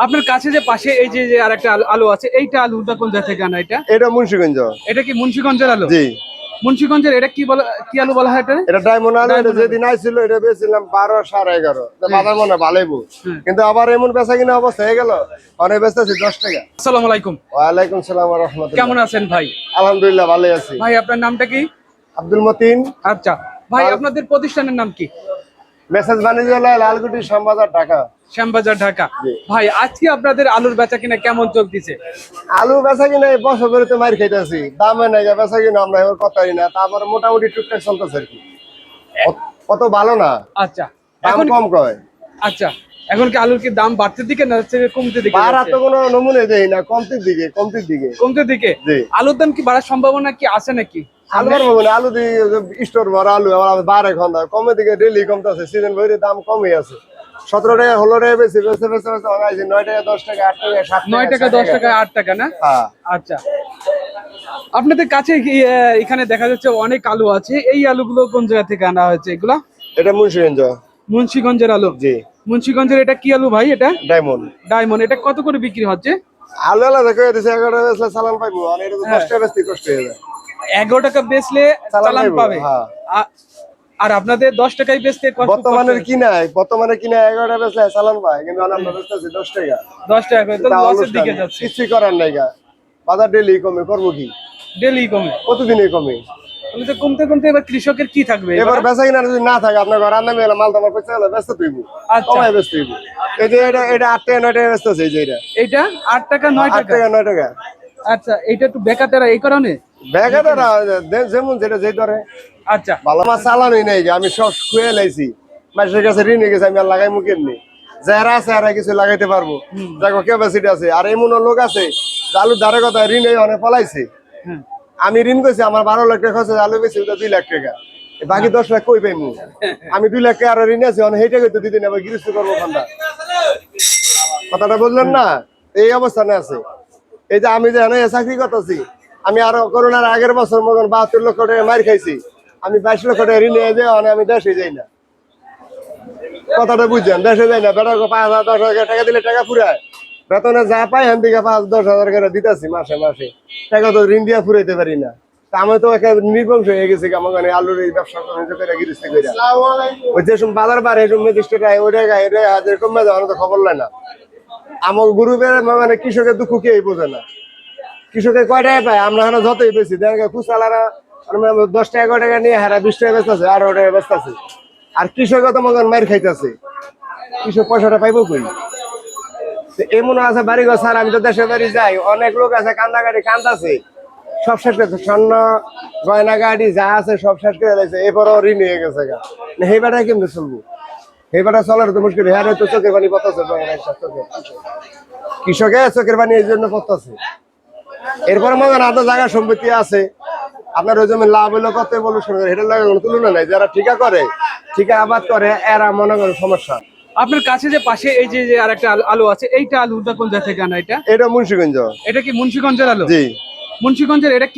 আপনার কাছে যে পাশে এই যে আরেকটা আলু আছে, এইটা আলুটা কোন জায়গা থেকে আনা? এটা মুন্সিগঞ্জ। এটা কি মুন্সিগঞ্জের আলু? জি। মুন্সিগঞ্জের এটা কি বলে, কি আলু বলা হয় এটা? এটা ডায়মন্ড আলু। এটা যেদিন আইছিল এটা বেচছিলাম 12 11.5, বাজার মনে ভালোইবো, কিন্তু আবার এমন বেচা কিনা অবস্থা হয়ে গেল, অনেক বেচতেছি 10 টাকা। আসসালামু আলাইকুম। ওয়ালাইকুম সালাম ওয়া রাহমাতুল্লাহ। কেমন আছেন ভাই? আলহামদুলিল্লাহ ভালোই আছি। ভাই আপনার নামটা কি? আব্দুল মতিন। আচ্ছা ভাই, আপনাদের প্রতিষ্ঠানের নাম কি? মেসেজ বাণিজ্যালয়, লালকুটি, শ্যামবাজার, ঢাকা। শ্যামবাজার, ঢাকা। ভাই আজকে আপনাদের আলুর বেচা কিনা কেমন চলতেছে? আলু বেচা কিনা এই বছর ধরে তো মার খাইতেছি, দামে নাই বেচা কিনা আমরা এবার কথাই না। তারপরে মোটামুটি টুকটাক চলতেছে আর কি, কত ভালো না। আচ্ছা, দাম এখন কম কয়। আচ্ছা, এখন কি আলুর কি দাম বাড়তে দিকে না হচ্ছে কমতে দিকে? বাড়ার তো কোনো নমুনে দেই না, কমতির দিকে, কমতির দিকে। কমতে দিকে? জি। আলুর দাম কি বাড়ার সম্ভাবনা কি আছে নাকি? আলু বাড়বো না, আলু দিয়ে স্টোর ভরা আলু আবার বাড়ে এখন কমে দিকে, ডেলি কমতেছে, সিজন ভরে দাম কমই আছে। 17 টাকা 16 টাকা বেশি বেচতে বেচতে বেচতে 9 টাকা 10 টাকা 8 টাকা 7 9 টাকা 10 টাকা 8 টাকা না? হ্যাঁ। আচ্ছা, আপনাদের কাছে এখানে দেখা যাচ্ছে অনেক আলু আছে, এই আলুগুলো কোন জায়গা থেকে আনা হয়েছে এগুলা? এটা মুন্সিগঞ্জ। মুন্সিগঞ্জের আলু? জি। মুন্সিগঞ্জের এটা কি আলু ভাই? এটা ডায়মন্ড। ডায়মন্ড। এটা কত করে বিক্রি হচ্ছে? আলু আলাদা করে দিছে, 11 টাকা বেচলে চালান পাইবো, আর এটা তো 10 টাকা বেচতে কষ্ট হয়ে যায়। 11 টাকা বেচলে চালান পাবে। হ্যাঁ। আর আপনাদের 10 টাকায় বেচতে কত? বর্তমানে কিনা 11 টাকা বেচলে চালান পায়, কিন্তু আমরা বেচতেছি 10 টাকা। 10 টাকা করে তো লসের দিকে যাচ্ছে। কিছু করার নাই গা, বাজার ডেলি কমে, করবো কি? ডেলি কমে, প্রতিদিনই কমে। তাহলে তো কমতে কমতে এবার কৃষকের কি থাকবে? এবার বেচা কিনা যদি না থাকে, আপনার ঘর রান্না মেলা মাল তোমার পয়সা হলো ব্যস্ত তুইব, আচ্ছা, কমাই ব্যস্ত হইব। এই যে এটা 8 টাকা 9 টাকা বেচতেছে, এই যে এটা 8 টাকা 9 8 টাকা। টাকা 9 টাকা। আচ্ছা, এটা একটু বেকাতেরা এই কারণে? ব্যাগে যেমন যেটা যে ধরে। আচ্ছা, ভালো মাছ চালানোই নাই, আমি সব খুয়ে লাইছি, মানুষের কাছে ঋণ হয়ে গেছে, আমি আর লাগাই মুখের নেই। যারা আছে আর কিছু লাগাইতে পারবো, দেখো ক্যাপাসিটি আছে। আর এমন লোক আছে আলুর ধারে কথা ঋণ অনেক পলাইছে। আমি ঋণ করছি, আমার 12 লাখ টাকা খরচ, আলু বেশি 2 লাখ টাকা, বাকি 10 লাখ কই পাইমু? আমি 2 লাখ টাকা আর ঋণ আছে, অনেক হেঁটে করতে দিতে আবার গৃহস্থ করবো ঠান্ডা। কথাটা বললেন না? এই অবস্থানে আছে। এই যে আমি যে চাকরি করতেছি, আমি আরো করোনার আগের বছর মতন 72 লক্ষ টাকা মার খাইছি, আমি 22 লক্ষ টাকা ঋণ নিয়ে যাই, আমি দেশে যাই না। কথাটা বুঝছেন? দেশে যাই না, বেটা 5,000 10,000 টাকা দিলে টাকা ফুরায়, বেতনে যা পাই হ্যান দিকে 5-10 হাজার করে দিতেছি মাসে মাসে, টাকা তো ঋণ দিয়ে ফুরাইতে পারি না। আমি তো নির্বংশ হয়ে গেছি আমার আলুর এই ব্যবসা করে গিরস্তি করে। ওই যে বাজার বাড়ে ম্যাজিস্ট্রেট ওই টাকা হাজার কমে যাওয়ার তো খবর লয় না। আমার গ্রুপের মানে কৃষকের দুঃখ কে বোঝে না। কৃষকের কয় টাকা পায়, আমরা এখানে যতই বেশি দেখে খুচরারা 10 টাকা 11 টাকা নিয়ে হারা 20 টাকা বেচতেছে, 18 টাকা বেচতেছে। আর কৃষক তো মগন মার খাইতেছে, কৃষক পয়সাটা পাইবো কই? এমন আছে বাড়ি ঘর ছাড়া, আমি তো দেশের বাড়ি যাই, অনেক লোক আছে কান্দাকাটি কান্দাছে, সব শেষ করছে, স্বর্ণ গয়না গাড়ি যা আছে সব শেষ করে দিয়েছে, এরপরও ঋণ হয়ে গেছে গা। সেই বেটায় কেমনি চলবো? সেই বেটা চলার তো মুশকিল। হ্যাঁ তো চোখের পানি পড়তেছে, কৃষকে চোখের পানি এই জন্য পড়তেছে। এরপরে মনে হয় আপনার জায়গা সম্পত্তি আছে, আপনার ওই জমি লাভ হইলো কত বলবো, এটার লাগে কোনো তুলনা নাই। যারা ঠিকা করে, ঠিকা আবাদ করে, এরা মনে করে সমস্যা। আপনার কাছে যে পাশে এই যে আরেকটা আলু আছে, এইটা আলুটা কোন জায়গা থেকে আনা? এটা মুন্সিগঞ্জ। এটা কি মুন্সিগঞ্জের আলু? জি। মুন্সিগঞ্জের এটা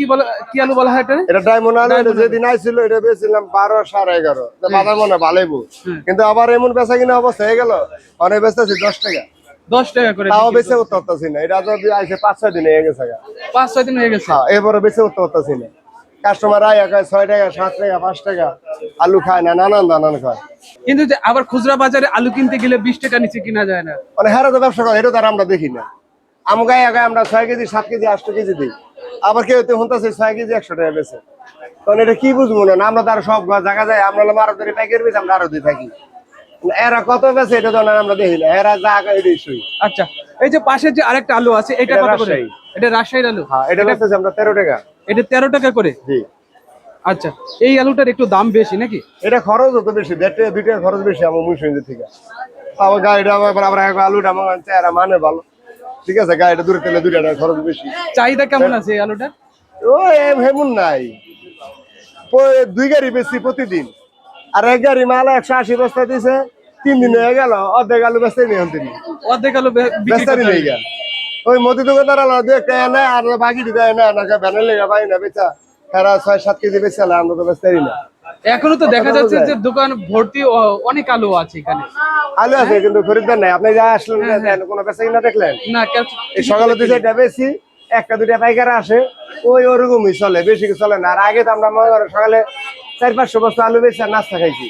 কি আলু বলা হয়? এটা ডায়মন্ড আলু। এটা যেদিন আইছিল এটা বেচছিলাম 12 11.5, বাজার মনে ভালোইবো, কিন্তু আবার এমন বেচা কিনা অবস্থা হয়ে গেল, অনেক বেচতেছি 10 টাকা। 10 টাকা করে তাও বেচে উঠতে পারতেছি না। এটা যদি আইসে 5-6 দিন হয়ে গেছে, 5-6 দিন হয়ে গেছে। এরপরে বেচে উঠতে পারতেছি না। কাস্টমার আয় 6 টাকা 7 টাকা 5 টাকা আলু খায় না, নানান খায়। কিন্তু যে আবার খুচরা বাজারে আলু কিনতে গেলে 20 টাকা নিচে কিনা যায় না। মানে হ্যাঁ তো ব্যবসা করে, এটা তার আমরা দেখি না। আমগায় আমরা 6 কেজি 7 কেজি 8 কেজি দিই, আবার কেউ তো হন্তাছে 6 কেজি 100 টাকা বেচে। তখন এটা কি বুঝবো না? আমরা তার সব জায়গা যায়, আমরা আরো ধরে প্যাকেট বেশি, আমরা আরো দিয়ে থাকি। এরা কত বেচে এটা তো আমরা দেখি না, এরা যা এটাই সই। আচ্ছা, এই যে পাশে যে আরেকটা আলু আছে, এটা কত করে? এটা রাজশাহীর আলু। হ্যাঁ, এটা বেচতেছি আমরা 13 টাকা। এটা 13 টাকা করে? জি। আচ্ছা, এই আলুটার একটু দাম বেশি নাকি? এটা খরচ হতো বেশি, 1.5 টাকা 2 টাকা খরচ বেশি আমার মুন্সিগঞ্জ থেকে। আমার গাড়িটা আবার আলুটা আমার চেহারা মানে ভালো, ঠিক আছে, গাড়িটা দূরে তেলে 2 টাকা খরচ বেশি। চাহিদা কেমন আছে এই আলুটার? ও এমন নাই, 2 গাড়ি বেশি প্রতিদিন, আর 1 গাড়ি মাল 180 বস্তা দিছে, 3 দিন হয়ে গেল, অর্ধেক আলু বেচতে নেই, অর্ধেক আলু বেচতে নেই গা। ওই মোদি দোকানদার আলো 2 টাকা নেয়, আর বাকি দেয় না, ভ্যানের লেগে পাই না বেচা। তারা 6-7 কেজি বেচে, আমরা তো বেচতে না। এখনো তো দেখা যাচ্ছে যে দোকান ভর্তি অনেক আলু আছে এখানে। আলু আছে কিন্তু খরিদ্দার নাই। আপনি যা আসলেন কোনো বেচা কিনা দেখলেন না এই সকালে দুই চারটা বেশি, একটা দুইটা পাইকারা আসে, ওই ওরকমই চলে, বেশি কিছু চলে না। আর আগে তো আমরা মনে করেন সকালে 400-500 বস্তা আলু বেশি আর নাস্তা খাইছি।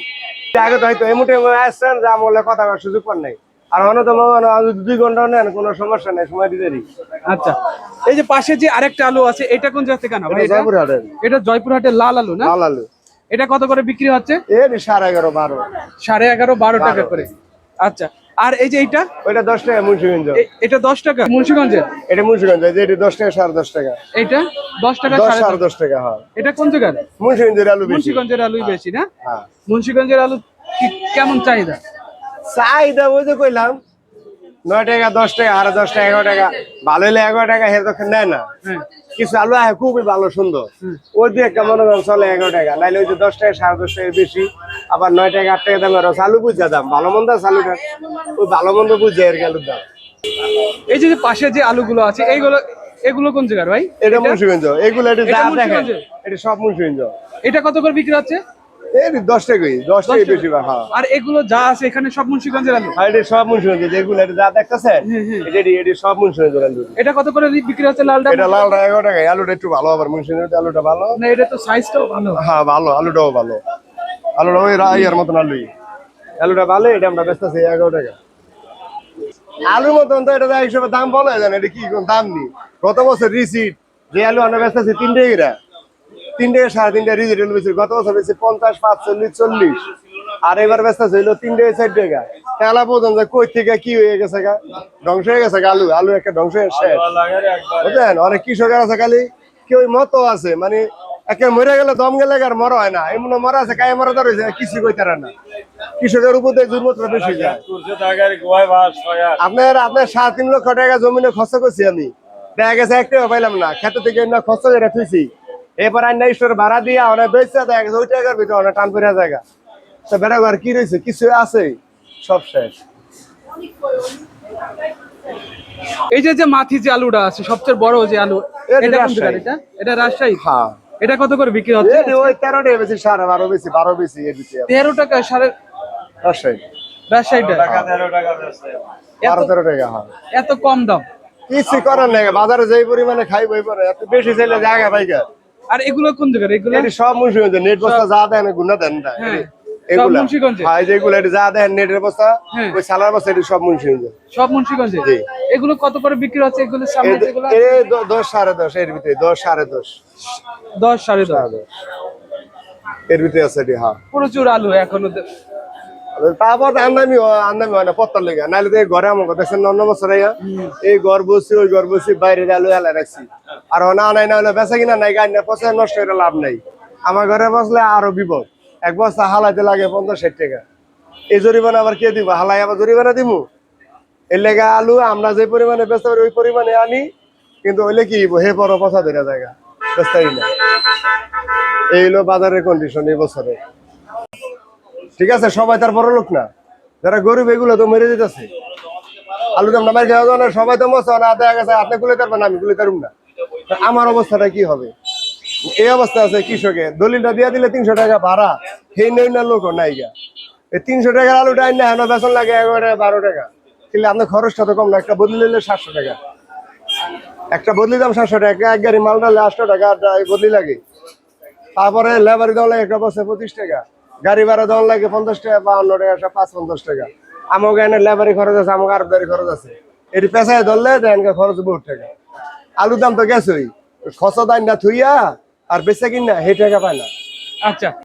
আগে তো হয়তো এমুটে আসছেন যা বললে কথা করার সুযোগ পান নাই। আর অন্যতম 2 ঘন্টা নেন কোনো সমস্যা নেই, সময় দিতে দিই। আচ্ছা, এই যে পাশে যে আরেকটা আলু আছে এটা কোন জায়গা থেকে আনা ভাই? জয়পুরহাটের। এটা জয়পুরহাটের লাল আলু না? লাল আলু। এটা কত করে বিক্রি হচ্ছে? এর 11.5-12। 11.5-12 টাকা করে। আচ্ছা, আর এই যে এইটা? ওইটা 10 টাকা মুন্সিগঞ্জ। এটা 10 টাকা মুন্সিগঞ্জে? এটা মুন্সিগঞ্জ, যে এটা 10 টাকা 10.5 টাকা। এইটা 10 টাকা 10.5 টাকা। হ্যাঁ, এটা কোন জায়গার? মুন্সিগঞ্জের আলু বেশি। মুন্সিগঞ্জের আলুই বেশি না? হ্যাঁ। মুন্সিগঞ্জের আলু কেমন চাহিদা? চাহিদা ওই যে কইলাম 9 টাকা 10 টাকা, আর 10 টাকা 11 টাকা। ভালো হলে 11 টাকা হের দোকান নেয় না। কিছু আলু আছে খুবই ভালো সুন্দর, ওই দিয়ে একটা মনে করেন চলে 11 টাকা। নাইলে ওই যে 10 টাকা 10.5 টাকা বেশি, আবার 9 টাকা 8 টাকা দামের আলু বুঝা দাম। ভালো মন্দ আলুটা ওই ভালো মন্দ বুঝে এর আলুর দাম। এই যে পাশে যে আলুগুলো আছে এগুলো কোন জায়গার ভাই? এটা মুন্সিগঞ্জ। এগুলো এটা যা দেখেন মুন্সিগঞ্জে? এটা সব মুন্সিগঞ্জ। এটা কত করে বিক্রি হচ্ছে? এই 10 টাকাই, 10 টাকা বেশি। হ্যাঁ, আর এগুলো যা আছে এখানে সব মুন্সিগঞ্জের আলু? আর এটা সব মুন্সিগঞ্জ। যেগুলো এটা যা দেখতেছেন এটা সব মুন্সিগঞ্জের আলু। এটা কত করে বিক্রি হচ্ছে লালটা? এটা লালটা 11 টাকা। আলুটা একটু ভালো, আবার মুন্সিগঞ্জের আলুটা ভালো না, এটা তো সাইজটাও ভালো। হ্যাঁ ভালো, আলুটাও ভালো। আলুটা ওই রাইয়ার মতন আলুই। আলুটা ভালো, এটা আমরা বেচতেছি 11 টাকা। আলুর মতন তো এটা হিসেবে দাম বলা যায় না, এটা কি কোন দাম নেই। গত বছর রিসিট যে আলু আমরা বেচতেছি 3 টাকা, 3 টাকা 3.5 টাকা রিসিট আলু বেশি। গত বছর বেশি 50, 45, 40। আর এবার বেচতেছে হইলো 3 টাকা 4 টাকা। তেলা পর্যন্ত কই থেকে কি হয়ে গেছে গা, ধ্বংস হয়ে গেছে আলু। আলু একটা ধ্বংস হয়ে শেষ, বুঝলেন? অনেক কৃষকের আছে খালি কেউ মতো আছে, মানে একে মরে গেলে দম গেলে আর মরা হয় না, এমন মরা আছে গায়ে মরা ধরে কিছু কইতারা না। কৃষকের উপর দিয়ে দুর্মত বেশি যায়। আপনার 3.5 লক্ষ টাকা জমিনে খরচ করছি আমি, দেখা গেছে একটাও পাইলাম না। খেতে থেকে খরচ করে থুইছি, এবার আইনা স্টোর ভাড়া দিয়া অনেক বেচছে, দেখা গেছে ওই টাকার ভিতরে অনেক টান পড়া জায়গা। তো বেড়া ঘর কি রয়েছে, কিছু আছে, সব শেষ। এই যে মাথি যে আলুটা আছে সবচেয়ে বড় যে আলু, এটা কোন জায়গা? এটা রাজশাহী। হ্যাঁ, এটা কত করে বিক্রি হচ্ছে? ওই 13 টাকা বেশি, 12.5 বেশি, 12 বেশি। 13 টাকা রাজশাহী। রাজশাহীটা 13 টাকা। হ্যাঁ, এত কম দাম? কিছু করার নাই, বাজারে যেই পরিমাণে খাইব এই পরে এত বেশি চাইলে জায়গা পাইকা। আর এগুলো কোন জায়গা? এগুলো সব মুন্সিগঞ্জ। নেট বস্তা যা দেন গুনা দেন না এগুলা। হ্যাঁ, যেগুলো যা দেন নেটের বস্তা, ওই সালার বস্তা, এটা সব মুন্সিগঞ্জ। সব মুন্সিগঞ্জে? এগুলো কত করে বিক্রি হচ্ছে? এগুলো সামনে যেগুলো 10, 10.5 এর ভিতরে, 10, 10.5, 10, 10.5 এর ভিতরে আছে। হ্যাঁ, প্রচুর আলু এখনো। তারপর আমদামি হয় না পত্তর লেগে, নাহলে তো এই ঘরে আমাকে দেখছেন 9 বছর এই ঘর বসছি, ওই ঘর বসছি, বাইরে আলু হেলা রাখছি। আর না নাই না হলে বেচা কিনা নাই, গাড়ি না পচা নষ্ট করে লাভ নাই। আমার ঘরে বসলে আরো বিপদ। এক বস্তা হালাইতে লাগে 50-60 টাকা। এই জরিমানা আবার কে দিব? হালাই আবার জরিমানা দিব। এর লেগে আলু আমরা যে পরিমাণে বেচতে পারি ওই পরিমাণে আনি, কিন্তু ওইলে কি হে বড় পচা ধরে জায়গা বেচতাই না। এই হলো বাজারের কন্ডিশন এই বছরে। ঠিক আছে, সবাই তার বড় লোক না, যারা গরিব এগুলো তো মেরে যেতেছে। আলু দাম নামাই খাওয়া যায় না, সবাই তো মশা না দেখা গেছে আপনি গুলি তারবেন, আমি গুলি তারুম না। আমার অবস্থাটা কি হবে? এই অবস্থা আছে কৃষকের। দলিলটা দিয়ে দিলে 300 টাকা ভাড়া, সেই নেই না লোক নাই গা। এই 300 টাকার আলুটা আইন না বেতন লাগে 11 টাকা 12 টাকা। কিন্তু আপনার খরচটা তো কম না। একটা বদলি নিলে 700 টাকা, একটা বদলি দাম 700 টাকা। এক গাড়ি মাল ডালে 800 টাকা বদলি লাগে। তারপরে লেবারি দেওয়া লাগে একটা বছর 25 টাকা, গাড়ি ভাড়া দেওয়া লাগে 50 টাকা, 52 টাকা, 550 টাকা। আমাকে এনে লেবারি খরচ আছে, আমাকে আরবদারি খরচ আছে। এটি পেশায় ধরলে দেন খরচ বহুত টাকা। আলুর দাম তো গেছই, খসা দান না থুইয়া আর বেচা কিনা সেই টাকা পায় না। আচ্ছা।